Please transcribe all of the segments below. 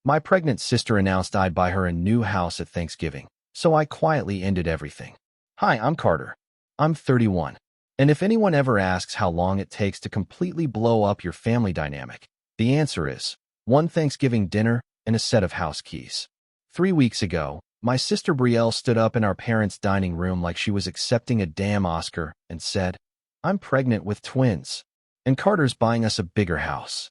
My pregnant sister announced I'd buy her a new house at Thanksgiving, so I quietly ended everything. Hi, I'm Carter. I'm 31. And if anyone ever asks how long it takes to completely blow up your family dynamic, the answer is one Thanksgiving dinner and a set of house keys. 3 weeks ago, my sister Brielle stood up in our parents' dining room like she was accepting a damn Oscar and said, "I'm pregnant with twins, and Carter's buying us a bigger house."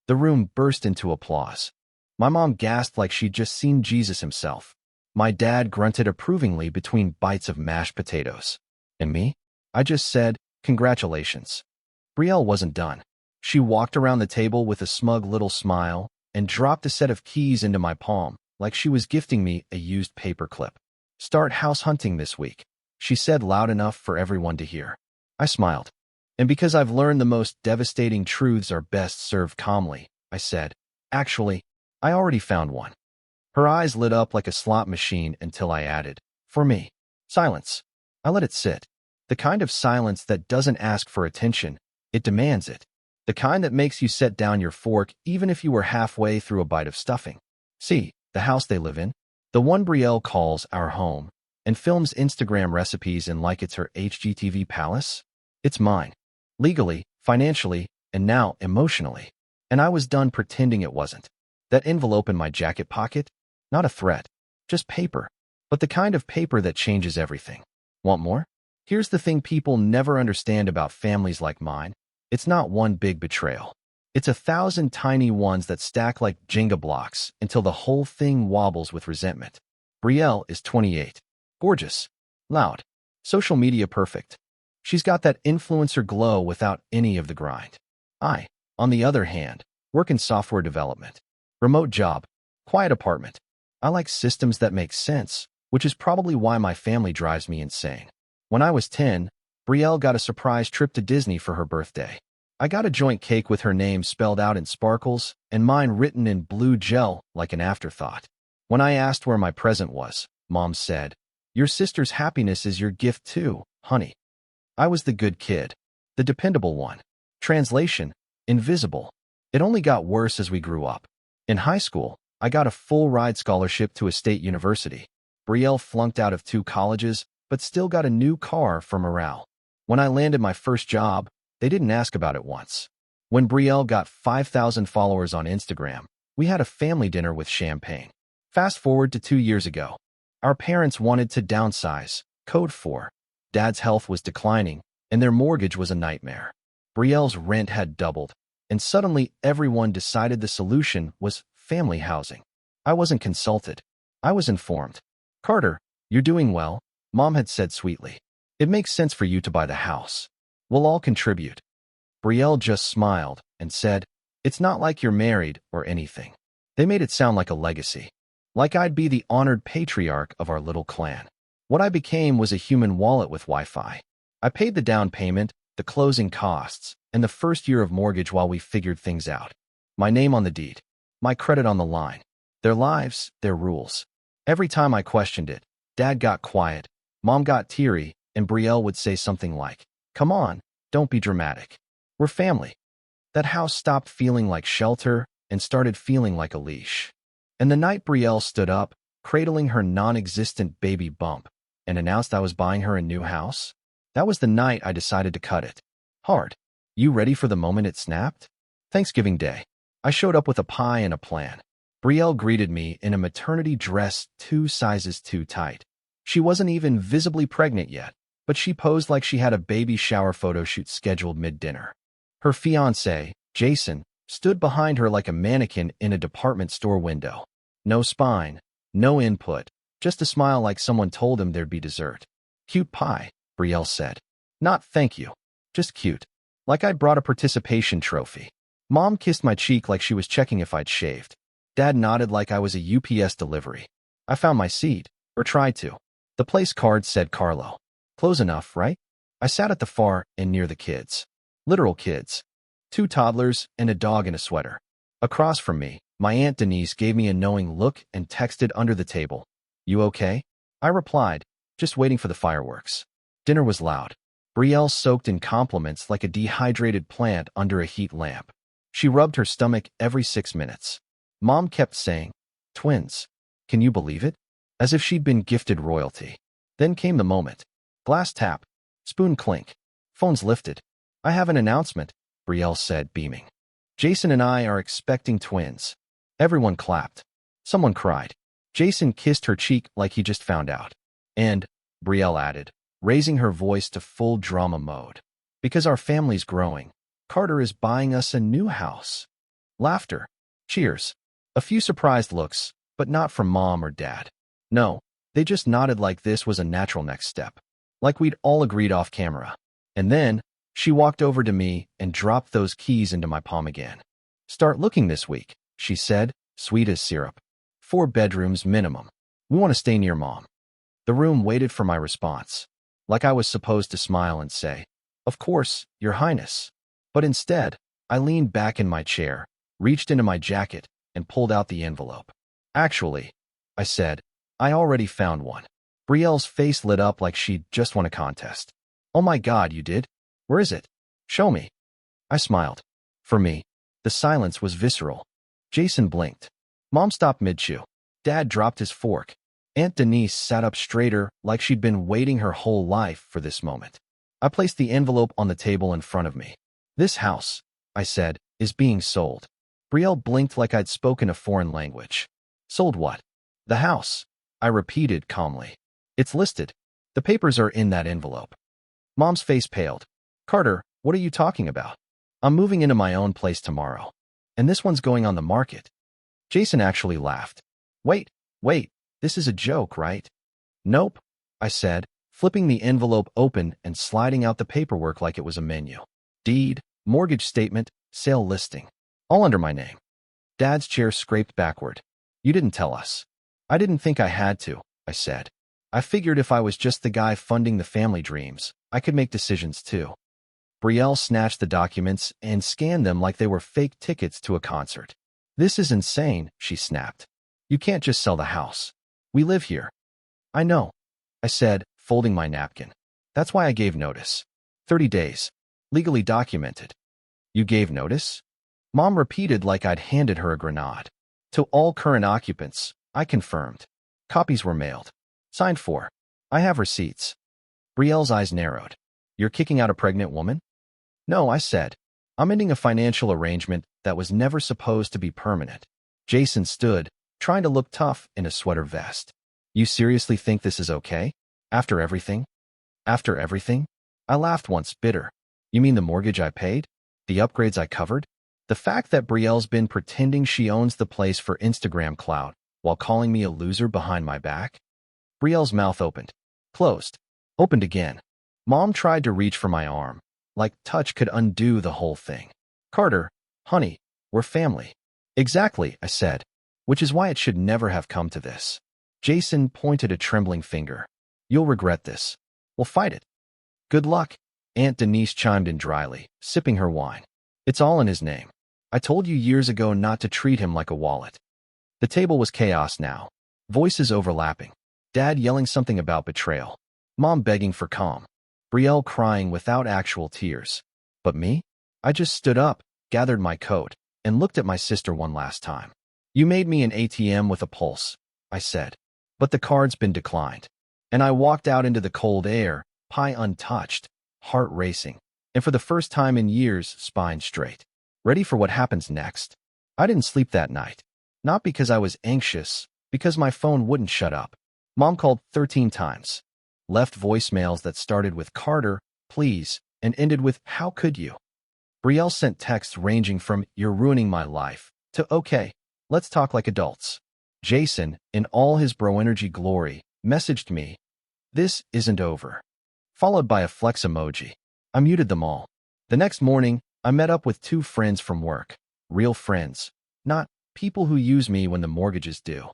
The room burst into applause. My mom gasped like she'd just seen Jesus himself. My dad grunted approvingly between bites of mashed potatoes. And me? I just said, "Congratulations." Brielle wasn't done. She walked around the table with a smug little smile and dropped a set of keys into my palm like she was gifting me a used paperclip. "Start house hunting this week," she said loud enough for everyone to hear. I smiled. "And because I've learned the most devastating truths are best served calmly," I said, "Actually, I already found one." Her eyes lit up like a slot machine until I added, "For me." Silence. I let it sit. The kind of silence that doesn't ask for attention, it demands it. The kind that makes you set down your fork even if you were halfway through a bite of stuffing. See, the house they live in, the one Brielle calls our home, and films Instagram recipes in like it's her HGTV palace, it's mine. Legally, financially, and now emotionally. And I was done pretending it wasn't. That envelope in my jacket pocket? Not a threat. Just paper. But the kind of paper that changes everything. Want more? Here's the thing people never understand about families like mine. It's not one big betrayal. It's 1,000 tiny ones that stack like Jenga blocks until the whole thing wobbles with resentment. Brielle is 28. Gorgeous. Loud. Social media perfect. She's got that influencer glow without any of the grind. I, on the other hand, work in software development. Remote job. Quiet apartment. I like systems that make sense, which is probably why my family drives me insane. When I was 10, Brielle got a surprise trip to Disney for her birthday. I got a joint cake with her name spelled out in sparkles and mine written in blue gel like an afterthought. When I asked where my present was, Mom said, "Your sister's happiness is your gift too, honey." I was the good kid, the dependable one. Translation, invisible. It only got worse as we grew up. In high school, I got a full-ride scholarship to a state university. Brielle flunked out of 2 colleges, but still got a new car for morale. When I landed my first job, they didn't ask about it once. When Brielle got 5,000 followers on Instagram, we had a family dinner with champagne. Fast forward to 2 years ago. Our parents wanted to downsize, code 4. Dad's health was declining, and their mortgage was a nightmare. Brielle's rent had doubled, and suddenly everyone decided the solution was family housing. I wasn't consulted. I was informed. "Carter, you're doing well," Mom had said sweetly. "It makes sense for you to buy the house. We'll all contribute." Brielle just smiled and said, "It's not like you're married or anything." They made it sound like a legacy. Like I'd be the honored patriarch of our little clan. What I became was a human wallet with Wi-Fi. I paid the down payment, the closing costs, and the first year of mortgage while we figured things out. My name on the deed. My credit on the line. Their lives, their rules. Every time I questioned it, Dad got quiet, Mom got teary, and Brielle would say something like, "Come on, don't be dramatic. We're family." That house stopped feeling like shelter and started feeling like a leash. And the night Brielle stood up, cradling her non-existent baby bump, and announced I was buying her a new house, that was the night I decided to cut it. Hard. You ready for the moment it snapped? Thanksgiving Day. I showed up with a pie and a plan. Brielle greeted me in a maternity dress 2 sizes too tight. She wasn't even visibly pregnant yet, but she posed like she had a baby shower photo shoot scheduled mid-dinner. Her fiancé, Jason, stood behind her like a mannequin in a department store window. No spine, no input, just a smile like someone told him there'd be dessert. "Cute pie," Brielle said. "Not thank you. Just cute. Like I'd brought a participation trophy." Mom kissed my cheek like she was checking if I'd shaved. Dad nodded like I was a UPS delivery. I found my seat, or tried to. The place card said Carlo. Close enough, right? I sat at the far end near the kids. Literal kids. 2 toddlers and a dog in a sweater. Across from me, my Aunt Denise gave me a knowing look and texted under the table, "You okay?" I replied, "Just waiting for the fireworks." Dinner was loud. Brielle soaked in compliments like a dehydrated plant under a heat lamp. She rubbed her stomach every 6 minutes. Mom kept saying, twins. Can you believe it? As if she'd been gifted royalty. Then came the moment. Glass tap. Spoon clink. Phones lifted. I have an announcement, Brielle said, beaming. Jason and I are expecting twins. Everyone clapped. Someone cried. Jason kissed her cheek like he just found out. And, Brielle added, raising her voice to full drama mode. Because our family's growing, Carter is buying us a new house. Laughter. Cheers. A few surprised looks, but not from Mom or Dad. No, they just nodded like this was a natural next step. Like we'd all agreed off camera. And then, she walked over to me and dropped those keys into my palm again. Start looking this week, she said, sweet as syrup. 4 bedrooms minimum. We want to stay near Mom. The room waited for my response, like I was supposed to smile and say, of course, Your Highness. But instead, I leaned back in my chair, reached into my jacket, and pulled out the envelope. Actually, I said, I already found one. Brielle's face lit up like she'd just won a contest. Oh my God, you did? Where is it? Show me. I smiled. For me, the silence was visceral. Jason blinked. Mom stopped mid-chew. Dad dropped his fork. Aunt Denise sat up straighter like she'd been waiting her whole life for this moment. I placed the envelope on the table in front of me. This house, I said, is being sold. Brielle blinked like I'd spoken a foreign language. Sold what? The house, I repeated calmly. It's listed. The papers are in that envelope. Mom's face paled. Carter, what are you talking about? I'm moving into my own place tomorrow. And this one's going on the market. Jason actually laughed. Wait, this is a joke, right? Nope, I said, flipping the envelope open and sliding out the paperwork like it was a menu. Deed, mortgage statement, sale listing. All under my name. Dad's chair scraped backward. You didn't tell us. I didn't think I had to, I said. I figured if I was just the guy funding the family dreams, I could make decisions too. Brielle snatched the documents and scanned them like they were fake tickets to a concert. This is insane, she snapped. You can't just sell the house. We live here. I know, I said, folding my napkin. That's why I gave notice. 30 days. Legally documented. You gave notice? Mom repeated like I'd handed her a grenade. To all current occupants, I confirmed. Copies were mailed. Signed for. I have receipts. Brielle's eyes narrowed. You're kicking out a pregnant woman? No, I said. I'm ending a financial arrangement that was never supposed to be permanent. Jason stood, trying to look tough in a sweater vest. You seriously think this is okay? After everything? After everything? I laughed once, bitter. You mean the mortgage I paid? The upgrades I covered? The fact that Brielle's been pretending she owns the place for Instagram clout while calling me a loser behind my back? Brielle's mouth opened. Closed. Opened again. Mom tried to reach for my arm, like touch could undo the whole thing. Carter, honey, we're family. Exactly, I said, which is why it should never have come to this. Jason pointed a trembling finger. You'll regret this. We'll fight it. Good luck, Aunt Denise chimed in dryly, sipping her wine. It's all in his name. I told you years ago not to treat him like a wallet. The table was chaos now. Voices overlapping. Dad yelling something about betrayal. Mom begging for calm. Brielle crying without actual tears. But me? I just stood up, gathered my coat, and looked at my sister one last time. You made me an ATM with a pulse, I said. But the card's been declined. And I walked out into the cold air, pie untouched, heart racing, and for the first time in years, spine straight. Ready for what happens next. I didn't sleep that night. Not because I was anxious, because my phone wouldn't shut up. Mom called 13 times. Left voicemails that started with Carter, please, and ended with how could you? Brielle sent texts ranging from you're ruining my life to okay, let's talk like adults. Jason, in all his bro energy glory, messaged me, this isn't over. Followed by a flex emoji. I muted them all. The next morning, I met up with 2 friends from work. Real friends. Not people who use me when the mortgage is due.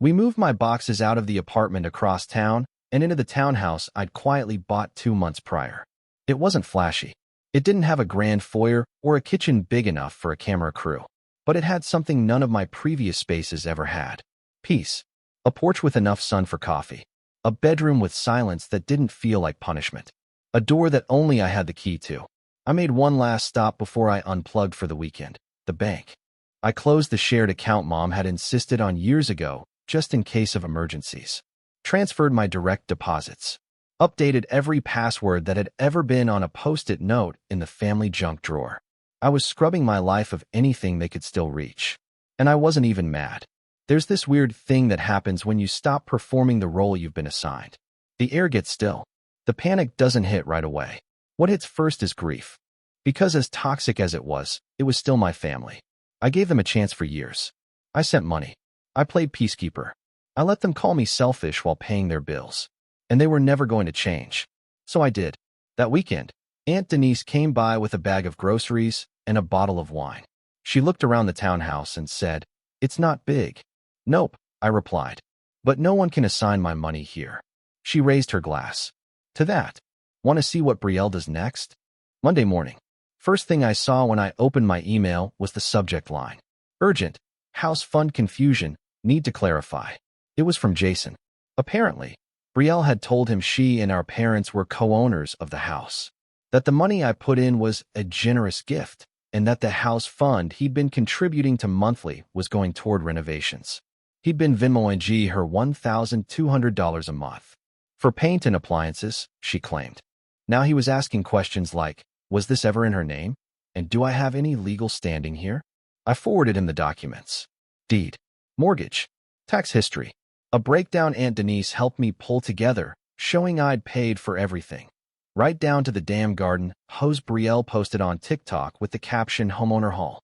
We moved my boxes out of the apartment across town and into the townhouse I'd quietly bought 2 months prior. It wasn't flashy. It didn't have a grand foyer or a kitchen big enough for a camera crew. But it had something none of my previous spaces ever had. Peace. A porch with enough sun for coffee. A bedroom with silence that didn't feel like punishment. A door that only I had the key to. I made one last stop before I unplugged for the weekend. The bank. I closed the shared account Mom had insisted on years ago, just in case of emergencies. Transferred my direct deposits. Updated every password that had ever been on a post-it note in the family junk drawer. I was scrubbing my life of anything they could still reach. And I wasn't even mad. There's this weird thing that happens when you stop performing the role you've been assigned. The air gets still. The panic doesn't hit right away. What hits first is grief. Because as toxic as it was still my family. I gave them a chance for years. I sent money. I played peacekeeper. I let them call me selfish while paying their bills. And they were never going to change. So I did. That weekend, Aunt Denise came by with a bag of groceries and a bottle of wine. She looked around the townhouse and said, "It's not big." "Nope," I replied. "But no one can assign my money here." She raised her glass. "To that. Want to see what Brielle does next?" Monday morning. First thing I saw when I opened my email was the subject line. Urgent. House fund confusion. Need to clarify. It was from Jason. Apparently, Brielle had told him she and our parents were co-owners of the house. That the money I put in was a generous gift, and that the house fund he'd been contributing to monthly was going toward renovations. He'd been Venmoing her $1,200 a month. For paint and appliances, she claimed. Now he was asking questions like, was this ever in her name? And do I have any legal standing here? I forwarded him the documents. Deed. Mortgage. Tax history. A breakdown Aunt Denise helped me pull together, showing I'd paid for everything. Right down to the damn garden hose Brielle posted on TikTok with the caption Homeowner Haul.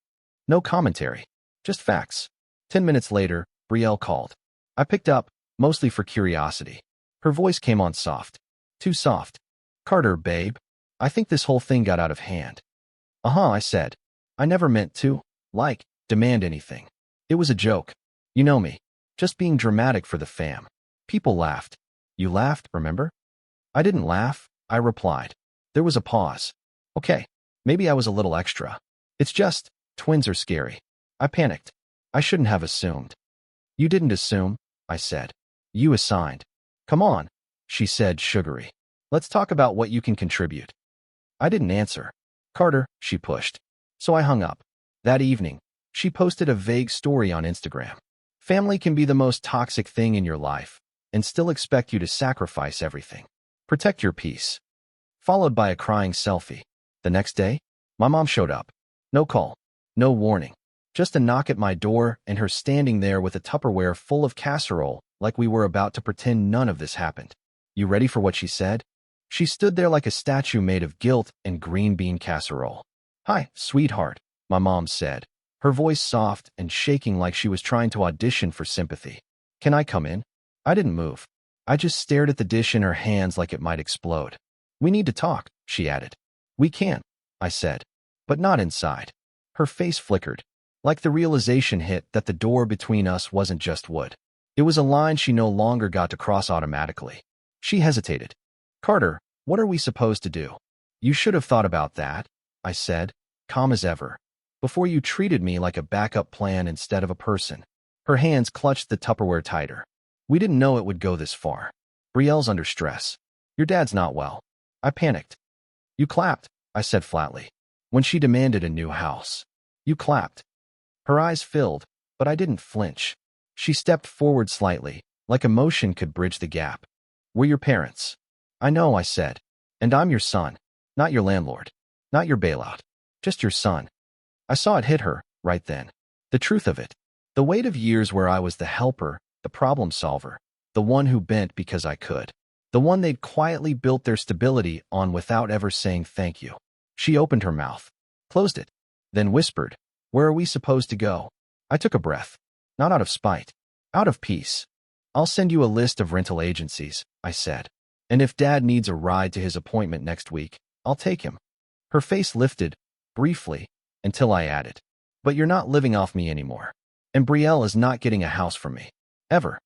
No commentary. Just facts. 10 minutes later, Brielle called. I picked up, mostly for curiosity. Her voice came on soft. Too soft. "Carter, babe. I think this whole thing got out of hand." I said. I never meant to, demand anything. It was a joke. You know me. Just being dramatic for the fam. People laughed. You laughed, remember? I didn't laugh, I replied. There was a pause. Okay, maybe I was a little extra. It's just, twins are scary. I panicked. I shouldn't have assumed. You didn't assume, I said. You assigned. Come on, she said, sugary. Let's talk about what you can contribute. I didn't answer. Carter, she pushed. So I hung up. That evening, she posted a vague story on Instagram. Family can be the most toxic thing in your life and still expect you to sacrifice everything. Protect your peace. Followed by a crying selfie. The next day, my mom showed up. No call. No warning. Just a knock at my door and her standing there with a Tupperware full of casserole like we were about to pretend none of this happened. You ready for what she said? She stood there like a statue made of guilt and green bean casserole. "Hi, sweetheart," my mom said, her voice soft and shaking like she was trying to audition for sympathy. "Can I come in?" I didn't move. I just stared at the dish in her hands like it might explode. "We need to talk," she added. "We can," I said, "but not inside." Her face flickered, like the realization hit that the door between us wasn't just wood. It was a line she no longer got to cross automatically. She hesitated. "Carter, what are we supposed to do?" "You should have thought about that," I said, calm as ever, "before you treated me like a backup plan instead of a person." Her hands clutched the Tupperware tighter. "We didn't know it would go this far. Brielle's under stress. Your dad's not well." I panicked. "You clapped," I said flatly. "When she demanded a new house. You clapped." Her eyes filled, but I didn't flinch. She stepped forward slightly, like emotion could bridge the gap. "We're your parents." "I know," I said. "And I'm your son. Not your landlord. Not your bailout. Just your son." I saw it hit her, right then. The truth of it. The weight of years where I was the helper, the problem solver, the one who bent because I could. The one they'd quietly built their stability on without ever saying thank you. She opened her mouth, closed it, then whispered, "Where are we supposed to go?" I took a breath. Not out of spite. Out of peace. "I'll send you a list of rental agencies," I said. "And if Dad needs a ride to his appointment next week, I'll take him." Her face lifted, briefly, until I added, "But you're not living off me anymore. And Brielle is not getting a house from me. Ever."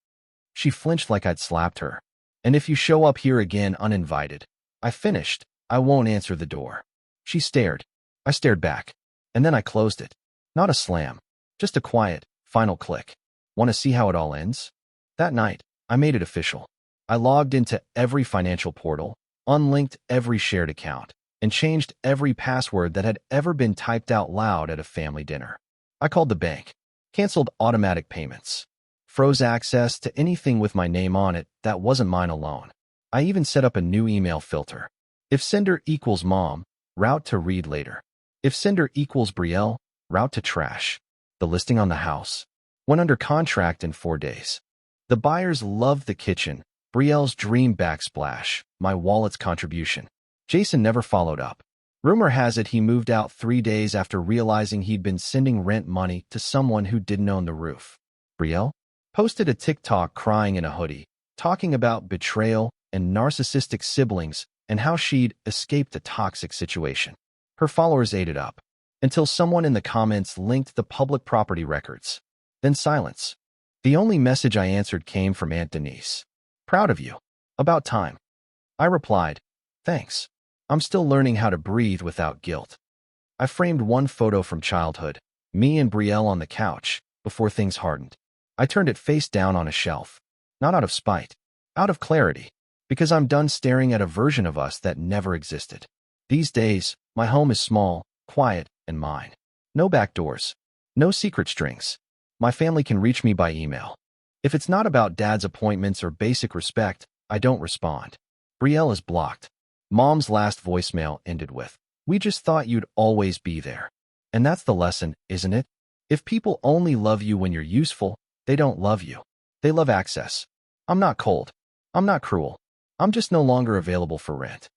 She flinched like I'd slapped her. "And if you show up here again uninvited," I finished, "I won't answer the door." She stared. I stared back. And then I closed it. Not a slam. Just a quiet, final click. Want to see how it all ends? That night, I made it official. I logged into every financial portal, unlinked every shared account, and changed every password that had ever been typed out loud at a family dinner. I called the bank, canceled automatic payments, froze access to anything with my name on it that wasn't mine alone. I even set up a new email filter. If sender equals mom, route to read later. If sender equals Brielle, route to trash. The listing on the house went under contract in 4 days. The buyers loved the kitchen, Brielle's dream backsplash, my wallet's contribution. Jason never followed up. Rumor has it he moved out 3 days after realizing he'd been sending rent money to someone who didn't own the roof. Brielle posted a TikTok crying in a hoodie, talking about betrayal and narcissistic siblings and how she'd escaped a toxic situation. Her followers ate it up, until someone in the comments linked the public property records. Then silence. The only message I answered came from Aunt Denise. Proud of you. About time. I replied, thanks. I'm still learning how to breathe without guilt. I framed one photo from childhood, me and Brielle on the couch, before things hardened. I turned it face down on a shelf. Not out of spite, out of clarity, because I'm done staring at a version of us that never existed. These days, my home is small, quiet, and mine. No back doors. No secret strings. My family can reach me by email. If it's not about dad's appointments or basic respect, I don't respond. Brielle is blocked. Mom's last voicemail ended with, "We just thought you'd always be there." And that's the lesson, isn't it? If people only love you when you're useful, they don't love you. They love access. I'm not cold. I'm not cruel. I'm just no longer available for rent.